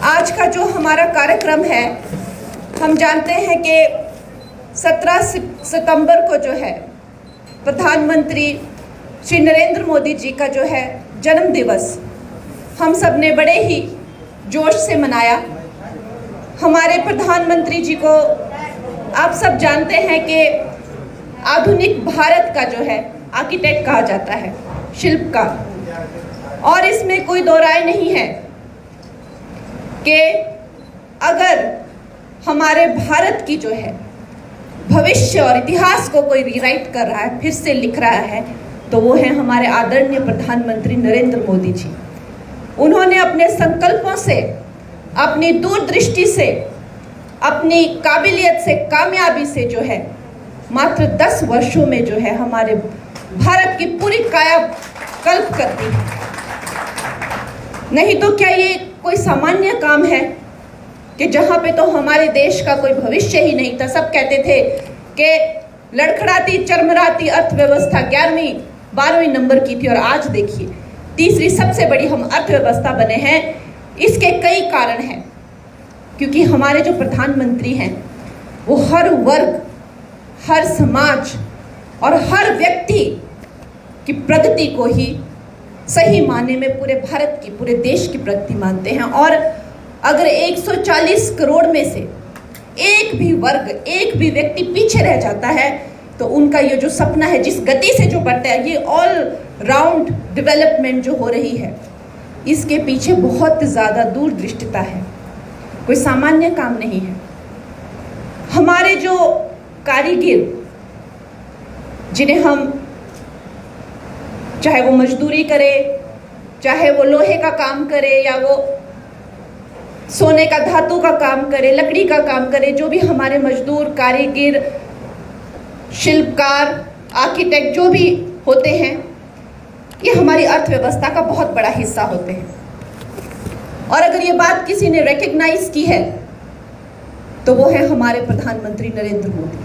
आज का जो हमारा कार्यक्रम है, हम जानते हैं कि 17 सितंबर को जो है प्रधानमंत्री श्री नरेंद्र मोदी जी का जो है जन्म दिवस हम सब ने बड़े ही जोश से मनाया। हमारे प्रधानमंत्री जी को आप सब जानते हैं कि आधुनिक भारत का जो है आर्किटेक्ट कहा जाता है, शिल्पकार। और इसमें कोई दो राय नहीं है कि अगर हमारे भारत की जो है भविष्य और इतिहास को कोई रीराइट कर रहा है, फिर से लिख रहा है, तो वो है हमारे आदरणीय प्रधानमंत्री नरेंद्र मोदी जी। उन्होंने अपने संकल्पों से, अपनी दूरदृष्टि से, अपनी काबिलियत से, कामयाबी से जो है मात्र 10 वर्षों में जो है हमारे भारत की पूरी कायाकल्प कर दी है। नहीं तो क्या ये कोई सामान्य काम है कि जहाँ पे तो हमारे देश का कोई भविष्य ही नहीं था। सब कहते थे कि लड़खड़ाती चरमराती अर्थव्यवस्था 11वीं 12वीं नंबर की थी, और आज देखिए तीसरी सबसे बड़ी हम अर्थव्यवस्था बने हैं। इसके कई कारण हैं, क्योंकि हमारे जो प्रधानमंत्री हैं वो हर वर्ग, हर समाज और हर व्यक्ति की प्रगति को ही सही मायने में पूरे भारत की, पूरे देश की प्रगति मानते हैं। और अगर 140 करोड़ में से एक भी वर्ग, एक भी व्यक्ति पीछे रह जाता है, तो उनका ये जो सपना है, जिस गति से जो बढ़ता है, ये ऑल राउंड डेवलपमेंट जो हो रही है, इसके पीछे बहुत ज़्यादा दूरदृष्टिता है, कोई सामान्य काम नहीं है। हमारे जो कारीगर, जिन्हें हम चाहे वो मजदूरी करे, चाहे वो लोहे का काम करे, या वो सोने का, धातु का काम करे, लकड़ी का काम करे, जो भी हमारे मजदूर, कारीगर, शिल्पकार, आर्किटेक्ट जो भी होते हैं, ये हमारी अर्थव्यवस्था का बहुत बड़ा हिस्सा होते हैं। और अगर ये बात किसी ने रिकॉग्नाइज की है तो वो है हमारे प्रधानमंत्री नरेंद्र मोदी।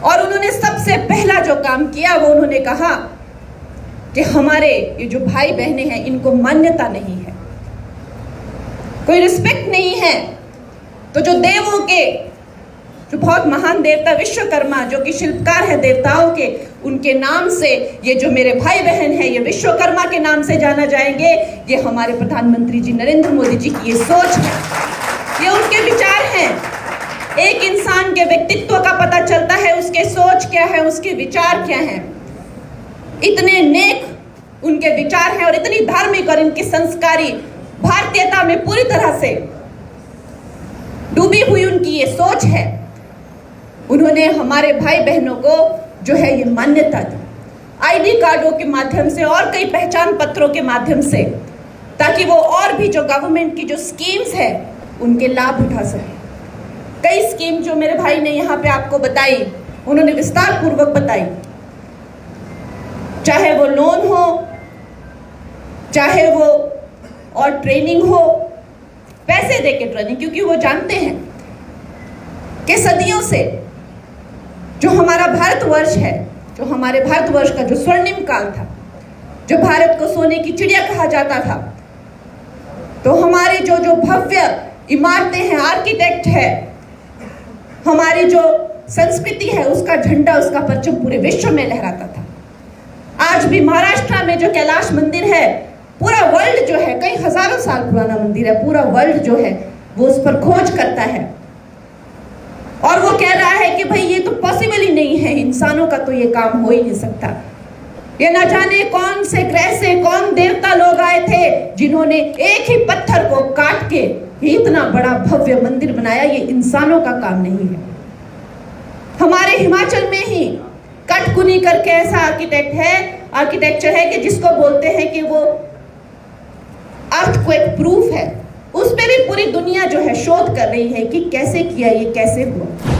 और उन्होंने सबसे पहला जो काम किया वो उन्होंने कहा कि हमारे ये जो भाई बहनें हैं, इनको मान्यता नहीं है, कोई रिस्पेक्ट नहीं है। तो जो देवों के, जो बहुत महान देवता विश्वकर्मा, जो कि शिल्पकार है देवताओं के, उनके नाम से ये जो मेरे भाई बहन हैं, ये विश्वकर्मा के नाम से जाना जाएंगे। ये हमारे प्रधानमंत्री जी नरेंद्र मोदी जी की ये सोच है, ये उनके विचार हैं। एक इंसान के व्यक्तित्व का पता चलता है, उसके सोच क्या है, उसके विचार क्या हैं। इतने नेक उनके विचार हैं और इतनी धार्मिक और इनकी संस्कारी भारतीयता में पूरी तरह से डूबी हुई उनकी ये सोच है। उन्होंने हमारे भाई बहनों को जो है ये मान्यता दी, आईडी कार्डों के माध्यम से और कई पहचान पत्रों के माध्यम से, ताकि वो और भी जो गवर्नमेंट की जो स्कीम्स है उनके लाभ उठा सके। कई स्कीम जो मेरे भाई ने यहाँ पे आपको बताई, उन्होंने विस्तार पूर्वक बताई, चाहे वो लोन हो, चाहे वो और ट्रेनिंग हो, पैसे देके ट्रेनिंग, क्योंकि वो जानते हैं कि सदियों से जो हमारा भारतवर्ष है, जो हमारे भारतवर्ष का जो स्वर्णिम काल था, जो भारत को सोने की चिड़िया कहा जाता था, तो हमारे जो जो भव्य इमारतें हैं, आर्किटेक्ट है, हमारी जो संस्कृति है, उसका झंडा, उसका परचम पूरे विश्व में लहराता था। आज भी महाराष्ट्र में जो कैलाश मंदिर है, पूरा वर्ल्ड जो है, कई हजारों साल पुराना मंदिर है, पूरा वर्ल्ड जो है वो उस पर खोज करता है और वो कह रहा है कि भाई ये तो पॉसिबल ही नहीं है, इंसानों का तो ये काम हो ही नहीं सकता। ये ना जाने कौन से ग्रह से कौन देवता लोग आए थे जिन्होंने एक ही पत्थर को काट के इतना बड़ा भव्य मंदिर बनाया। ये इंसानों का काम नहीं है। हमारे हिमाचल में ही कटकुनी करके ऐसा आर्किटेक्चर है कि जिसको बोलते हैं कि वो अर्थक्वेक प्रूफ है। उस पे भी पूरी दुनिया जो है शोध कर रही है कि कैसे किया, ये कैसे हुआ।